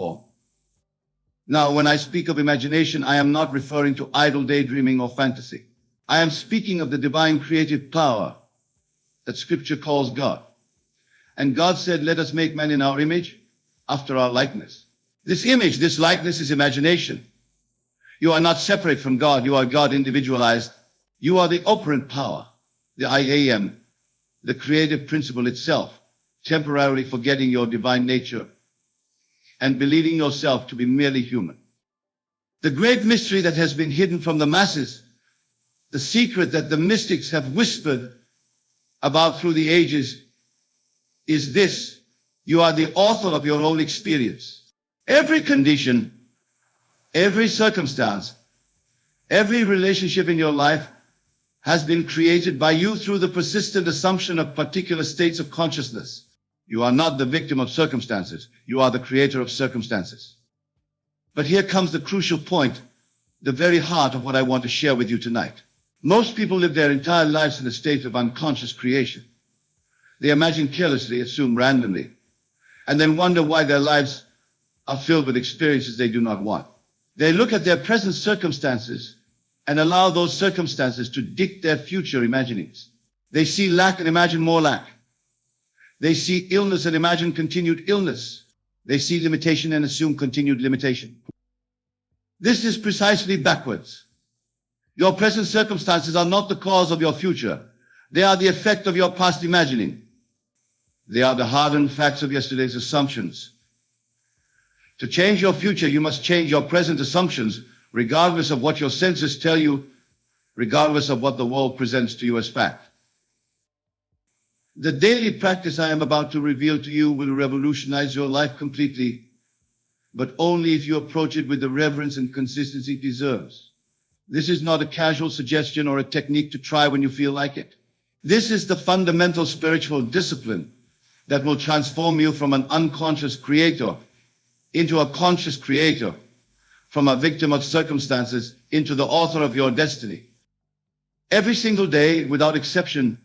Now, when I speak of imagination, I am not referring to idle daydreaming or fantasy. I am speaking of the divine creative power that Scripture calls God. And God said, let us make man in our image, after our likeness. This image, this likeness is imagination. You are not separate from God. You are God individualized. You are the operant power, the I am, the creative principle itself, temporarily forgetting your divine nature and believing yourself to be merely human. The great mystery that has been hidden from the masses, the secret that the mystics have whispered about through the ages, is this: you are the author of your own experience. Every condition, every circumstance, every relationship in your life has been created by you through the persistent assumption of particular states of consciousness. You are not the victim of circumstances. You are the creator of circumstances. But here comes the crucial point, the very heart of what I want to share with you tonight. Most people live their entire lives in a state of unconscious creation. They imagine carelessly, assume randomly, and then wonder why their lives are filled with experiences they do not want. They look at their present circumstances and allow those circumstances to dictate their future imaginings. They see lack and imagine more lack. They see illness and imagine continued illness. They see limitation and assume continued limitation. This is precisely backwards. Your present circumstances are not the cause of your future. They are the effect of your past imagining. They are the hardened facts of yesterday's assumptions. To change your future, you must change your present assumptions, regardless of what your senses tell you, regardless of what the world presents to you as fact. The daily practice I am about to reveal to you will revolutionize your life completely, but only if you approach it with the reverence and consistency it deserves. This is not a casual suggestion or a technique to try when you feel like it. This is the fundamental spiritual discipline that will transform you from an unconscious creator into a conscious creator, from a victim of circumstances into the author of your destiny. Every single day, without exception,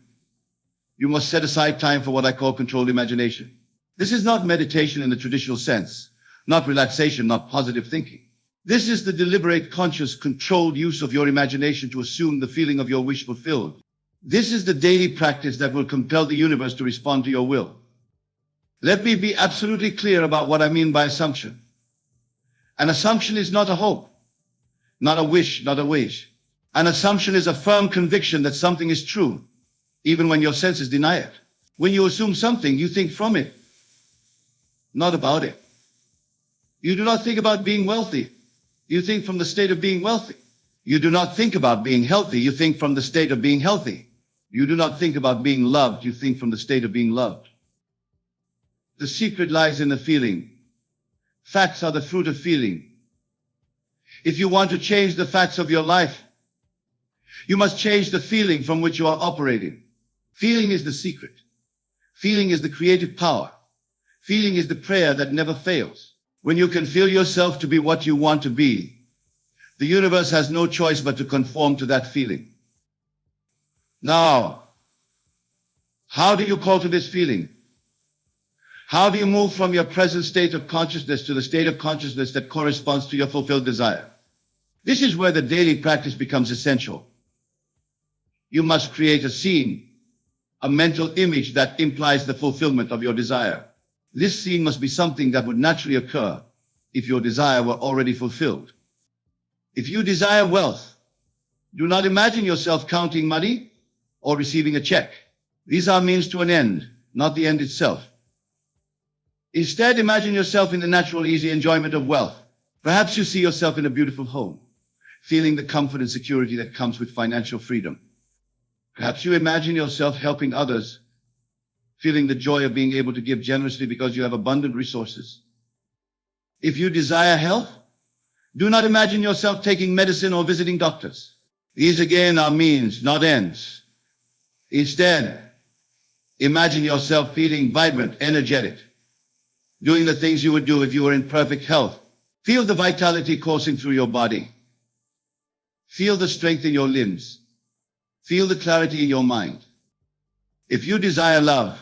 you must set aside time for what I call controlled imagination. This is not meditation in the traditional sense, not relaxation, not positive thinking. This is the deliberate, conscious, controlled use of your imagination to assume the feeling of your wish fulfilled. This is the daily practice that will compel the universe to respond to your will. Let me be absolutely clear about what I mean by assumption. An assumption is not a hope, not a wish, not a wish. An assumption is a firm conviction that something is true, even when your senses deny it. When you assume something, you think from it, not about it. You do not think about being wealthy. You think from the state of being wealthy. You do not think about being healthy. You think from the state of being healthy. You do not think about being loved. You think from the state of being loved. The secret lies in the feeling. Facts are the fruit of feeling. If you want to change the facts of your life, you must change the feeling from which you are operating. Feeling is the secret. Feeling is the creative power. Feeling is the prayer that never fails. When you can feel yourself to be what you want to be, the universe has no choice but to conform to that feeling. Now, how do you call to this feeling? How do you move from your present state of consciousness to the state of consciousness that corresponds to your fulfilled desire? This is where the daily practice becomes essential. You must create a scene, a mental image that implies the fulfillment of your desire. This scene must be something that would naturally occur if your desire were already fulfilled. If you desire wealth, do not imagine yourself counting money or receiving a check. These are means to an end, not the end itself. Instead, imagine yourself in the natural, easy enjoyment of wealth. Perhaps you see yourself in a beautiful home, feeling the comfort and security that comes with financial freedom. Perhaps you imagine yourself helping others, feeling the joy of being able to give generously because you have abundant resources. If you desire health, do not imagine yourself taking medicine or visiting doctors. These again are means, not ends. Instead, imagine yourself feeling vibrant, energetic, doing the things you would do if you were in perfect health. Feel the vitality coursing through your body. Feel the strength in your limbs. Feel the clarity in your mind. If you desire love,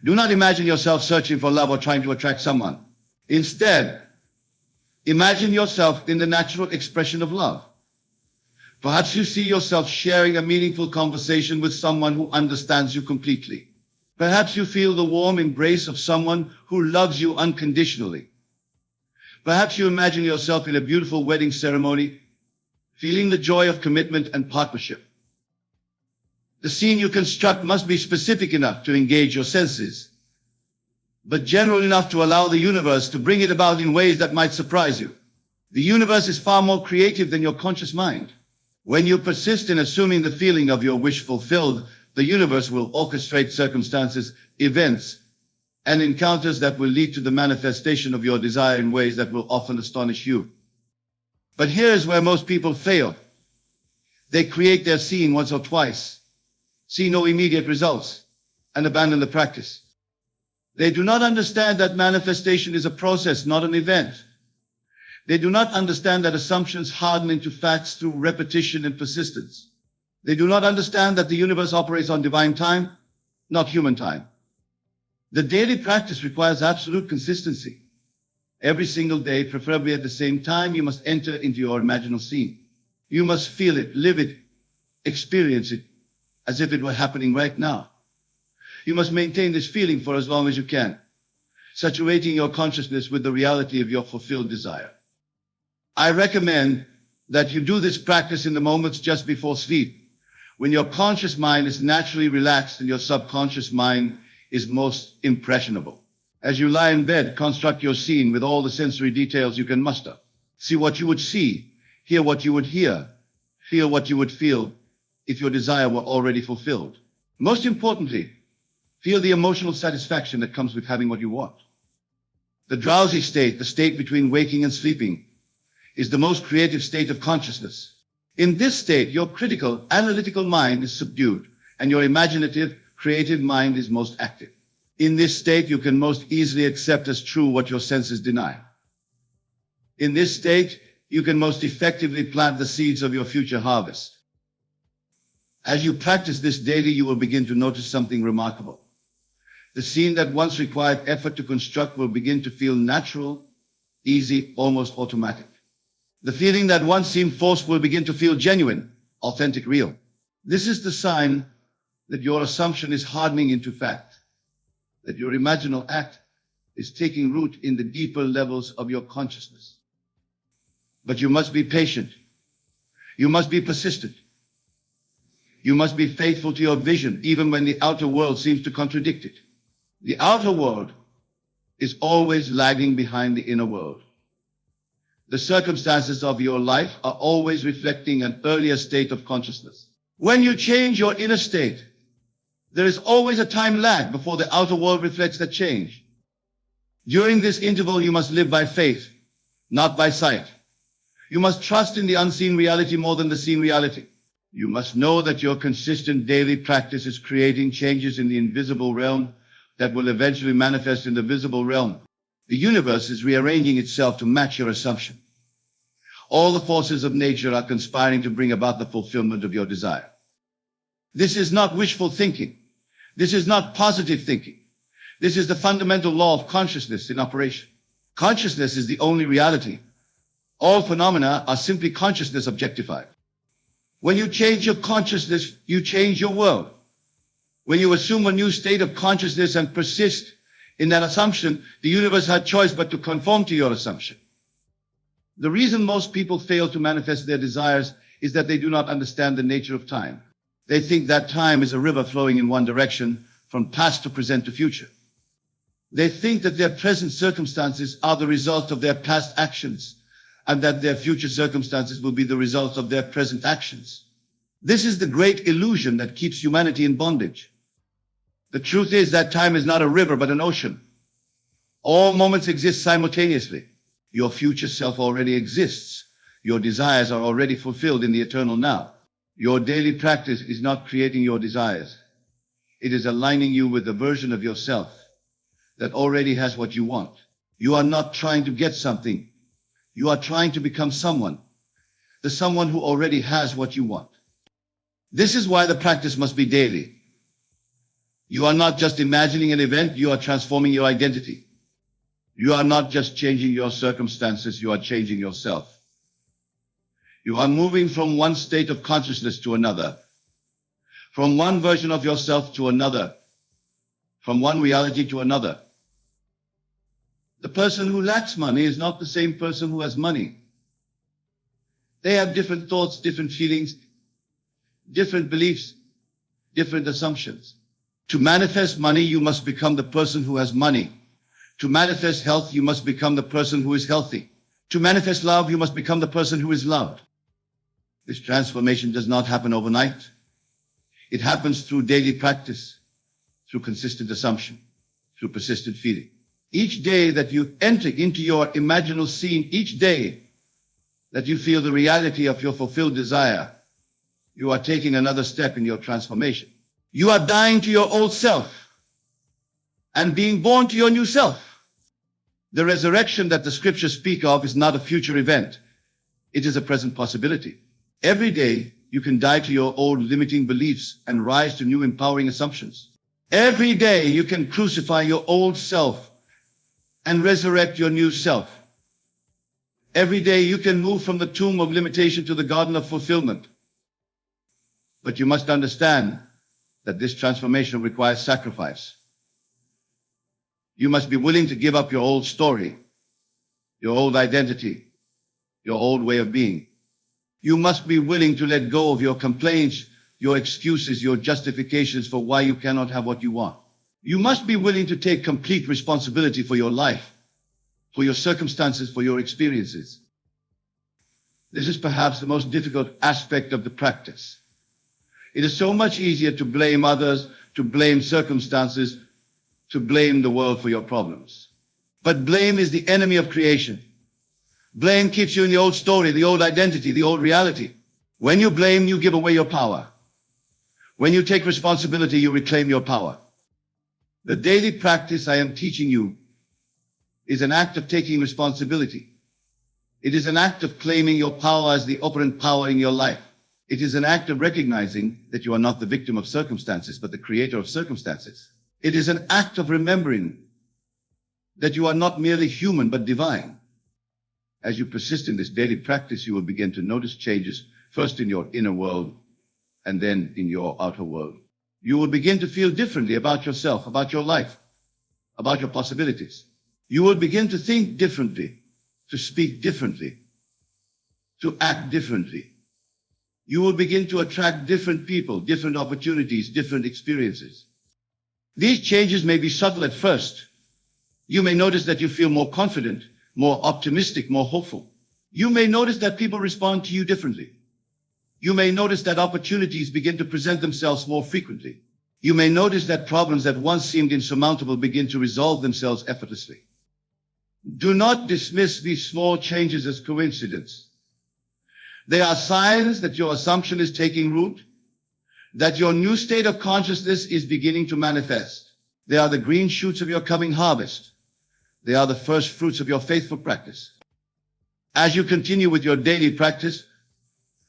do not imagine yourself searching for love or trying to attract someone. Instead, imagine yourself in the natural expression of love. Perhaps you see yourself sharing a meaningful conversation with someone who understands you completely. Perhaps you feel the warm embrace of someone who loves you unconditionally. Perhaps you imagine yourself in a beautiful wedding ceremony, feeling the joy of commitment and partnership. The scene you construct must be specific enough to engage your senses, but general enough to allow the universe to bring it about in ways that might surprise you. The universe is far more creative than your conscious mind. When you persist in assuming the feeling of your wish fulfilled, the universe will orchestrate circumstances, events, and encounters that will lead to the manifestation of your desire in ways that will often astonish you. But here is where most people fail. They create their scene once or twice, see no immediate results, and abandon the practice. They do not understand that manifestation is a process, not an event. They do not understand that assumptions harden into facts through repetition and persistence. They do not understand that the universe operates on divine time, not human time. The daily practice requires absolute consistency. Every single day, preferably at the same time, you must enter into your imaginal scene. You must feel it, live it, experience it, as if it were happening right now. You must maintain this feeling for as long as you can, saturating your consciousness with the reality of your fulfilled desire. I recommend that you do this practice in the moments just before sleep, when your conscious mind is naturally relaxed and your subconscious mind is most impressionable. As you lie in bed, construct your scene with all the sensory details you can muster. See what you would see, hear what you would hear, feel what you would feel if your desire were already fulfilled. Most importantly, feel the emotional satisfaction that comes with having what you want. The drowsy state, the state between waking and sleeping, is the most creative state of consciousness. In this state, your critical, analytical mind is subdued, and your imaginative, creative mind is most active. In this state, you can most easily accept as true what your senses deny. In this state, you can most effectively plant the seeds of your future harvest. As you practice this daily, you will begin to notice something remarkable. The scene that once required effort to construct will begin to feel natural, easy, almost automatic. The feeling that once seemed forced will begin to feel genuine, authentic, real. This is the sign that your assumption is hardening into fact, that your imaginal act is taking root in the deeper levels of your consciousness. But you must be patient. You must be persistent. You must be faithful to your vision, even when the outer world seems to contradict it. The outer world is always lagging behind the inner world. The circumstances of your life are always reflecting an earlier state of consciousness. When you change your inner state, there is always a time lag before the outer world reflects that change. During this interval, you must live by faith, not by sight. You must trust in the unseen reality more than the seen reality. You must know that your consistent daily practice is creating changes in the invisible realm that will eventually manifest in the visible realm. The universe is rearranging itself to match your assumption. All the forces of nature are conspiring to bring about the fulfillment of your desire. This is not wishful thinking. This is not positive thinking. This is the fundamental law of consciousness in operation. Consciousness is the only reality. All phenomena are simply consciousness objectified. When you change your consciousness, you change your world. When you assume a new state of consciousness and persist in that assumption, the universe had choice but to conform to your assumption. The reason most people fail to manifest their desires is that they do not understand the nature of time. They think that time is a river flowing in one direction, from past to present to future. They think that their present circumstances are the result of their past actions, and that their future circumstances will be the result of their present actions. This is the great illusion that keeps humanity in bondage. The truth is that time is not a river but an ocean. All moments exist simultaneously. Your future self already exists. Your desires are already fulfilled in the eternal now. Your daily practice is not creating your desires. It is aligning you with the version of yourself that already has what you want. You are not trying to get something. You are trying to become someone, the someone who already has what you want. This is why the practice must be daily. You are not just imagining an event, you are transforming your identity. You are not just changing your circumstances, you are changing yourself. You are moving from one state of consciousness to another, from one version of yourself to another, from one reality to another. The person who lacks money is not the same person who has money. They have different thoughts, different feelings, different beliefs, different assumptions. To manifest money, you must become the person who has money. To manifest health, you must become the person who is healthy. To manifest love, you must become the person who is loved. This transformation does not happen overnight. It happens through daily practice, through consistent assumption, through persistent feeling. Each day that you enter into your imaginal scene, each day that you feel the reality of your fulfilled desire, you are taking another step in your transformation. You are dying to your old self and being born to your new self. The resurrection that the scriptures speak of is not a future event. It is a present possibility. Every day, you can die to your old limiting beliefs and rise to new empowering assumptions. Every day, you can crucify your old self and resurrect your new self. Every day, you can move from the tomb of limitation to the garden of fulfillment. But you must understand that this transformation requires sacrifice. You must be willing to give up your old story, your old identity, your old way of being. You must be willing to let go of your complaints, your excuses, your justifications for why you cannot have what you want. You must be willing to take complete responsibility for your life, for your circumstances, for your experiences. This is perhaps the most difficult aspect of the practice. It is so much easier to blame others, to blame circumstances, to blame the world for your problems. But blame is the enemy of creation. Blame keeps you in the old story, the old identity, the old reality. When you blame, you give away your power. When you take responsibility, you reclaim your power. The daily practice I am teaching you is an act of taking responsibility. It is an act of claiming your power as the operant power in your life. It is an act of recognizing that you are not the victim of circumstances, but the creator of circumstances. It is an act of remembering that you are not merely human, but divine. As you persist in this daily practice, you will begin to notice changes, first in your inner world, and then in your outer world. You will begin to feel differently about yourself, about your life, about your possibilities. You will begin to think differently, to speak differently, to act differently. You will begin to attract different people, different opportunities, different experiences. These changes may be subtle at first. You may notice that you feel more confident, more optimistic, more hopeful. You may notice that people respond to you differently. You may notice that opportunities begin to present themselves more frequently. You may notice that problems that once seemed insurmountable begin to resolve themselves effortlessly. Do not dismiss these small changes as coincidence. They are signs that your assumption is taking root, that your new state of consciousness is beginning to manifest. They are the green shoots of your coming harvest. They are the first fruits of your faithful practice. As you continue with your daily practice,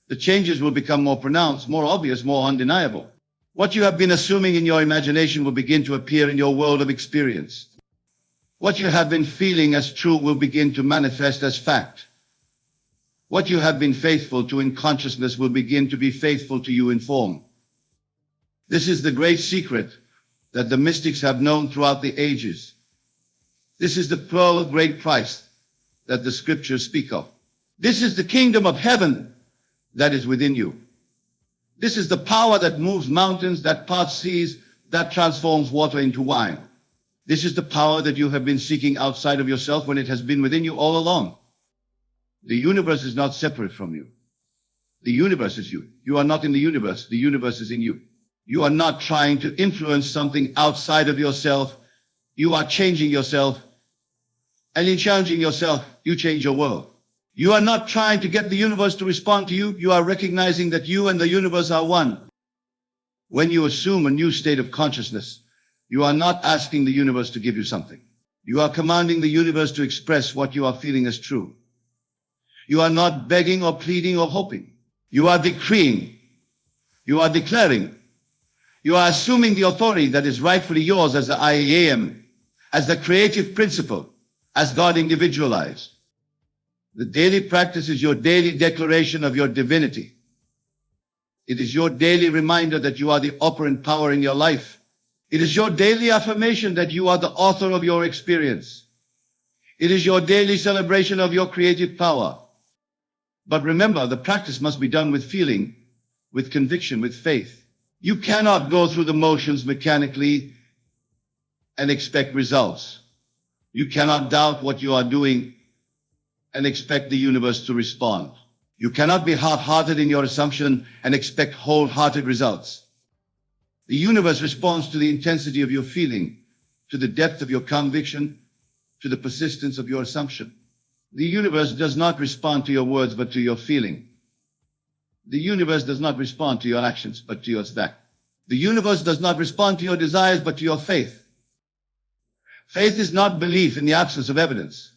the changes will become more pronounced, more obvious, more undeniable. What you have been assuming in your imagination will begin to appear in your world of experience. What you have been feeling as true will begin to manifest as fact. What you have been faithful to in consciousness will begin to be faithful to you in form. This is the great secret that the mystics have known throughout the ages. This is the pearl of great price that the scriptures speak of. This is the kingdom of heaven that is within you. This is the power that moves mountains, that parts seas, that transforms water into wine. This is the power that you have been seeking outside of yourself when it has been within you all along. The universe is not separate from you. The universe is you. You are not in the universe. The universe is in you. You are not trying to influence something outside of yourself. You are changing yourself. And in changing yourself, you change your world. You are not trying to get the universe to respond to you. You are recognizing that you and the universe are one. When you assume a new state of consciousness, you are not asking the universe to give you something. You are commanding the universe to express what you are feeling as true. You are not begging or pleading or hoping. You are decreeing. You are declaring. You are assuming the authority that is rightfully yours as the I am, as the creative principle, as God individualized. The daily practice is your daily declaration of your divinity. It is your daily reminder that you are the operant power in your life. It is your daily affirmation that you are the author of your experience. It is your daily celebration of your creative power. But remember, the practice must be done with feeling, with conviction, with faith. You cannot go through the motions mechanically and expect results. You cannot doubt what you are doing and expect the universe to respond. You cannot be half-hearted in your assumption and expect wholehearted results. The universe responds to the intensity of your feeling, to the depth of your conviction, to the persistence of your assumption. The universe does not respond to your words, but to your feeling. The universe does not respond to your actions, but to yours back. The universe does not respond to your desires, but to your faith. Faith is not belief in the absence of evidence.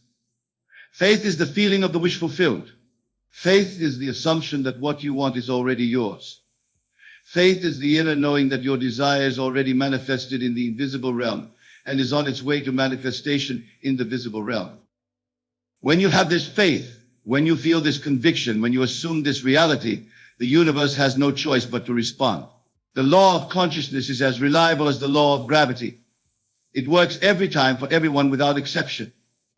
Faith is the feeling of the wish fulfilled. Faith is the assumption that what you want is already yours. Faith is the inner knowing that your desire is already manifested in the invisible realm and is on its way to manifestation in the visible realm. When you have this faith, when you feel this conviction, when you assume this reality, the universe has no choice but to respond. The law of consciousness is as reliable as the law of gravity. It works every time for everyone without exception.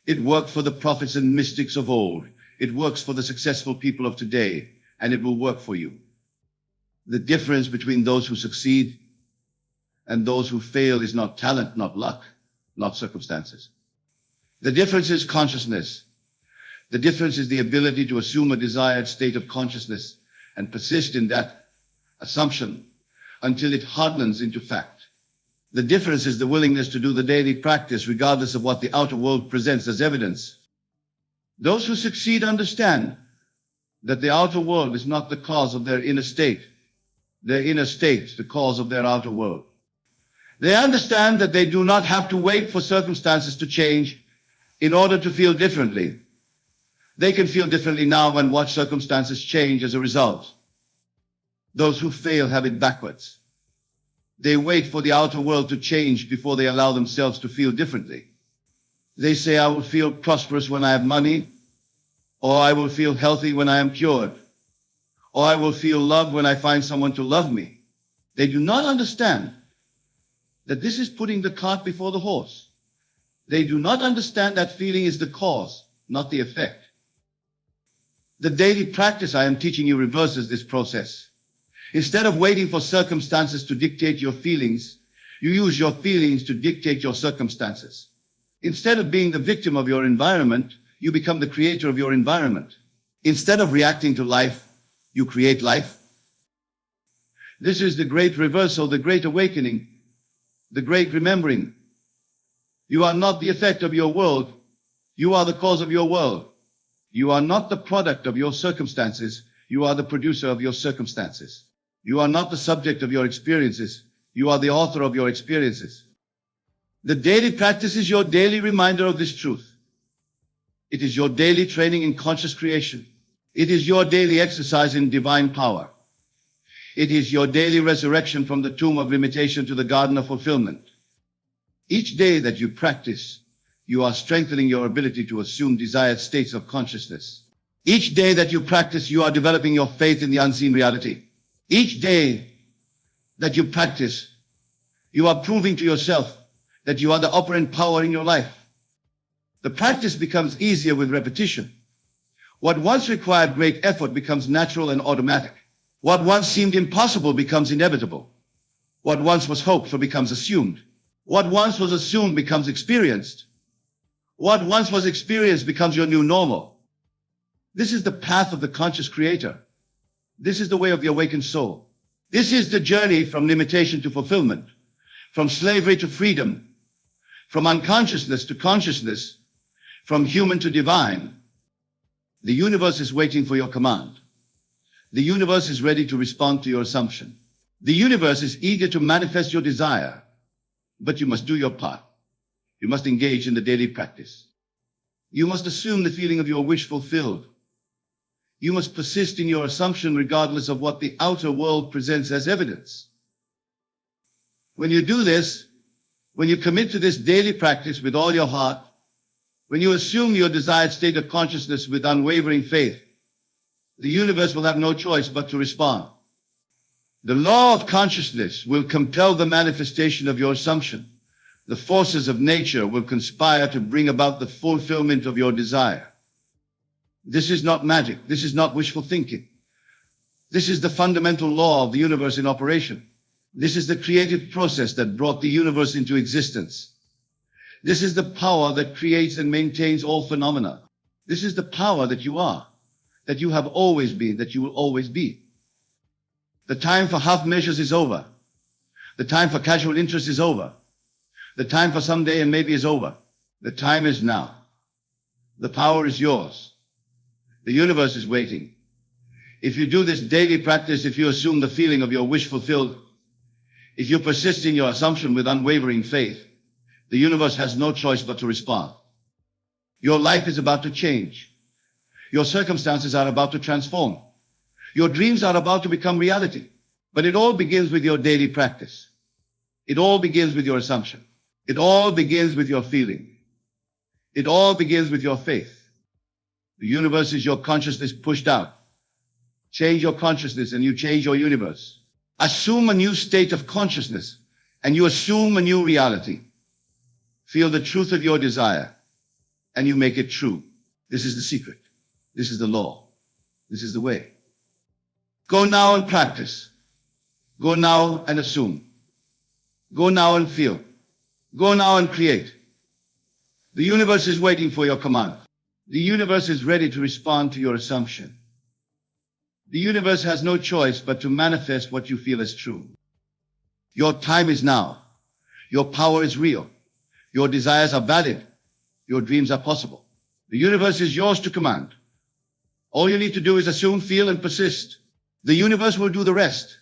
It worked for the prophets and mystics of old. It works for the successful people of today, and it will work for you. The difference between those who succeed and those who fail is not talent, not luck, not circumstances. The difference is consciousness. The difference is the ability to assume a desired state of consciousness and persist in that assumption until it hardens into fact. The difference is the willingness to do the daily practice regardless of what the outer world presents as evidence. Those who succeed understand that the outer world is not the cause of their inner state. Their inner state, the cause of their outer world. They understand that they do not have to wait for circumstances to change in order to feel differently. They can feel differently now and watch circumstances change as a result. Those who fail have it backwards. They wait for the outer world to change before they allow themselves to feel differently. They say, I will feel prosperous when I have money, or I will feel healthy when I am cured, or I will feel loved when I find someone to love me. They do not understand that this is putting the cart before the horse. They do not understand that feeling is the cause, not the effect. The daily practice I am teaching you reverses this process. Instead of waiting for circumstances to dictate your feelings, you use your feelings to dictate your circumstances. Instead of being the victim of your environment, you become the creator of your environment. Instead of reacting to life, you create life. This is the great reversal, the great awakening, the great remembering. You are not the effect of your world. You are the cause of your world. You are not the product of your circumstances. You are the producer of your circumstances. You are not the subject of your experiences. You are the author of your experiences. The daily practice is your daily reminder of this truth. It is your daily training in conscious creation. It is your daily exercise in divine power. It is your daily resurrection from the tomb of limitation to the garden of fulfillment. Each day that you practice, you are strengthening your ability to assume desired states of consciousness. Each day that you practice, you are developing your faith in the unseen reality. Each day that you practice, you are proving to yourself that you are the operant power in your life. The practice becomes easier with repetition. What once required great effort becomes natural and automatic. What once seemed impossible becomes inevitable. What once was hoped for becomes assumed. What once was assumed becomes experienced. What once was experienced becomes your new normal. This is the path of the conscious creator. This is the way of the awakened soul. This is the journey from limitation to fulfillment, from slavery to freedom, from unconsciousness to consciousness, from human to divine. The universe is waiting for your command. The universe is ready to respond to your assumption. The universe is eager to manifest your desire, but you must do your part. You must engage in the daily practice. You must assume the feeling of your wish fulfilled. You must persist in your assumption regardless of what the outer world presents as evidence. When you do this, when you commit to this daily practice with all your heart, When you assume your desired state of consciousness with unwavering faith, the universe will have no choice but to respond. The law of consciousness will compel the manifestation of your assumption. The forces of nature will conspire to bring about the fulfillment of your desire. This is not magic. This is not wishful thinking. This is the fundamental law of the universe in operation. This is the creative process that brought the universe into existence. This is the power that creates and maintains all phenomena. This is the power that you are, that you have always been, that you will always be. The time for half measures is over. The time for casual interest is over. The time for someday and maybe is over. The time is now. The power is yours. The universe is waiting. If you do this daily practice, if you assume the feeling of your wish fulfilled, if you persist in your assumption with unwavering faith, the universe has no choice but to respond. Your life is about to change. Your circumstances are about to transform. Your dreams are about to become reality. But it all begins with your daily practice. It all begins with your assumption. It all begins with your feeling. It all begins with your faith. The universe is your consciousness pushed out. Change your consciousness and you change your universe. Assume a new state of consciousness and you assume a new reality. Feel the truth of your desire and you make it true. This is the secret. This is the law. This is the way. Go now and practice. Go now and assume. Go now and feel. Go now and create. The universe is waiting for your command. The universe is ready to respond to your assumption. The universe has no choice but to manifest what you feel as true. Your time is now. Your power is real. Your desires are valid. Your dreams are possible. The universe is yours to command. All you need to do is assume, feel, and persist. The universe will do the rest.